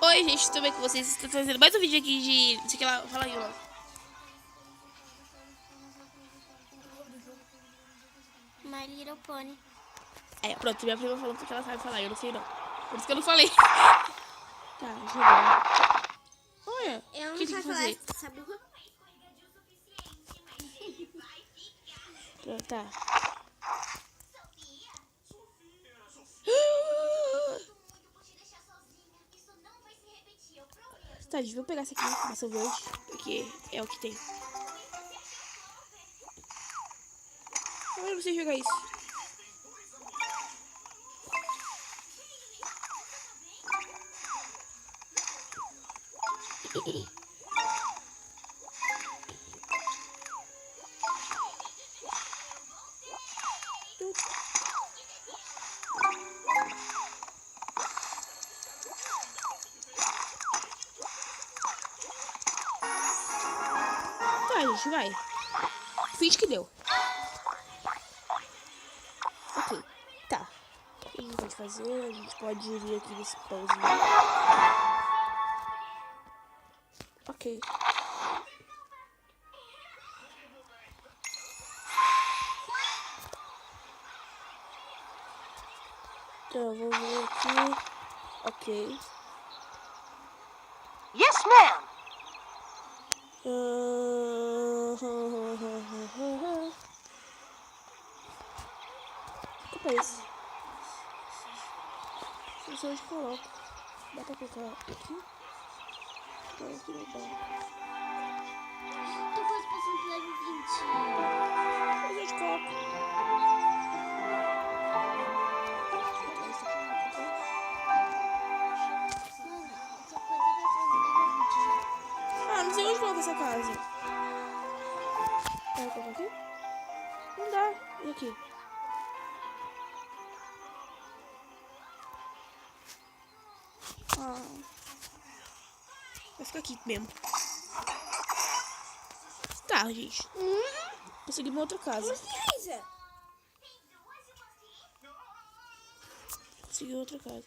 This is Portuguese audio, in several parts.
Oi, gente, tudo bem com vocês? Estou trazendo mais um vídeo aqui de... Não sei o que lá, fala aí, ó. My Little Pony. Pronto, minha prima falou porque ela sabe falar, eu não sei não. Por isso que eu não falei. Tá, jogando. Olha, Eu o não que tem sei que falar fazer? essa burra. Pronto, tá. Tá, deixa eu pegar essa aqui, maçã verde, porque é o que tem. Eu não sei jogar isso. Tá, gente, vai. Finge que deu. Ok, tá. O que a gente pode fazer? A gente pode vir aqui nesse pãozinho. Ok. Então, vamos ver aqui. Ok. Yes, ma'am. Que é isso? Não sei onde coloco. Dá pra colocar aqui? Não, aqui não dá. Tu pode passar um plano 20. Mas onde coloco? Mano, eu só poderia passar um plano 20 já. Ah, não sei onde coloca essa casa. Dá pra colocar aqui? Não dá. E aqui? Ah. Vai ficar aqui mesmo. Tá, gente. Consegui uma outra casa. Consegui outra casa.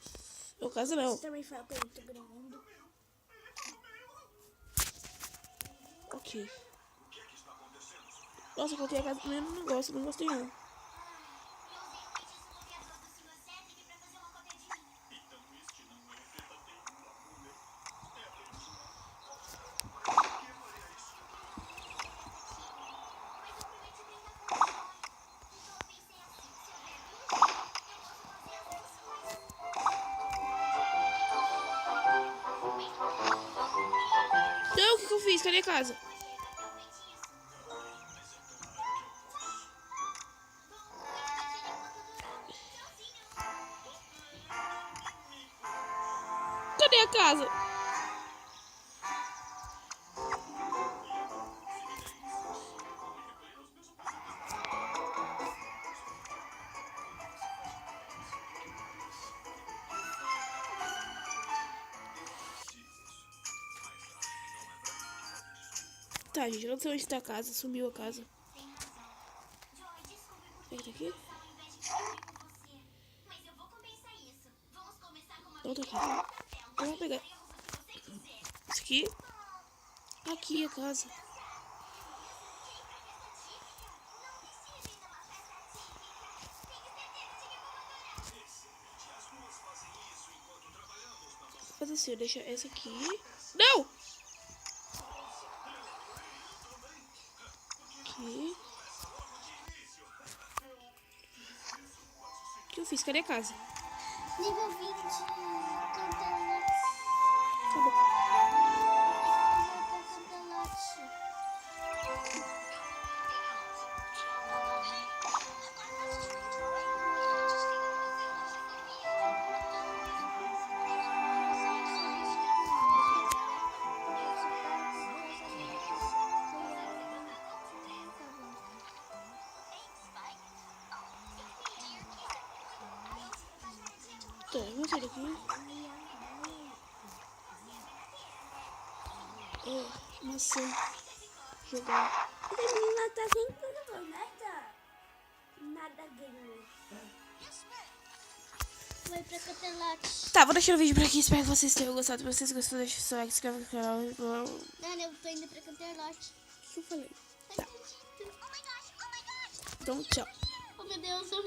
Ou casa não. Você também fala que eu tô gravando. Ok. Nossa, eu coloquei a casa no mesmo negócio. Não gostei não. Não, o que eu fiz? Cadê a casa? Cadê a casa? Tá, gente, eu não sei onde tá a casa. Sumiu a casa. Será que tá aqui? Não tá aqui. Eu vou pegar isso aqui. Aqui a casa. Vou fazer assim, eu deixo essa aqui. Não! Aqui. O que eu fiz? Cadê a casa? Nível 20, cantando. Tá bom. Tá, vamos sair daqui. Maçã. Jogar. A menina tá sempre jogando nada. Nada ganhou. Vai pra Canterlote. Tá, vou deixar o vídeo por aqui. Espero que vocês tenham gostado. Se vocês gostaram, deixa o seu like, se inscreve no canal. Dani, eu tô indo pra Canterlote. O que eu falei? Acredito. Oh my gosh, oh my gosh. Então, tchau. Oh meu Deus, eu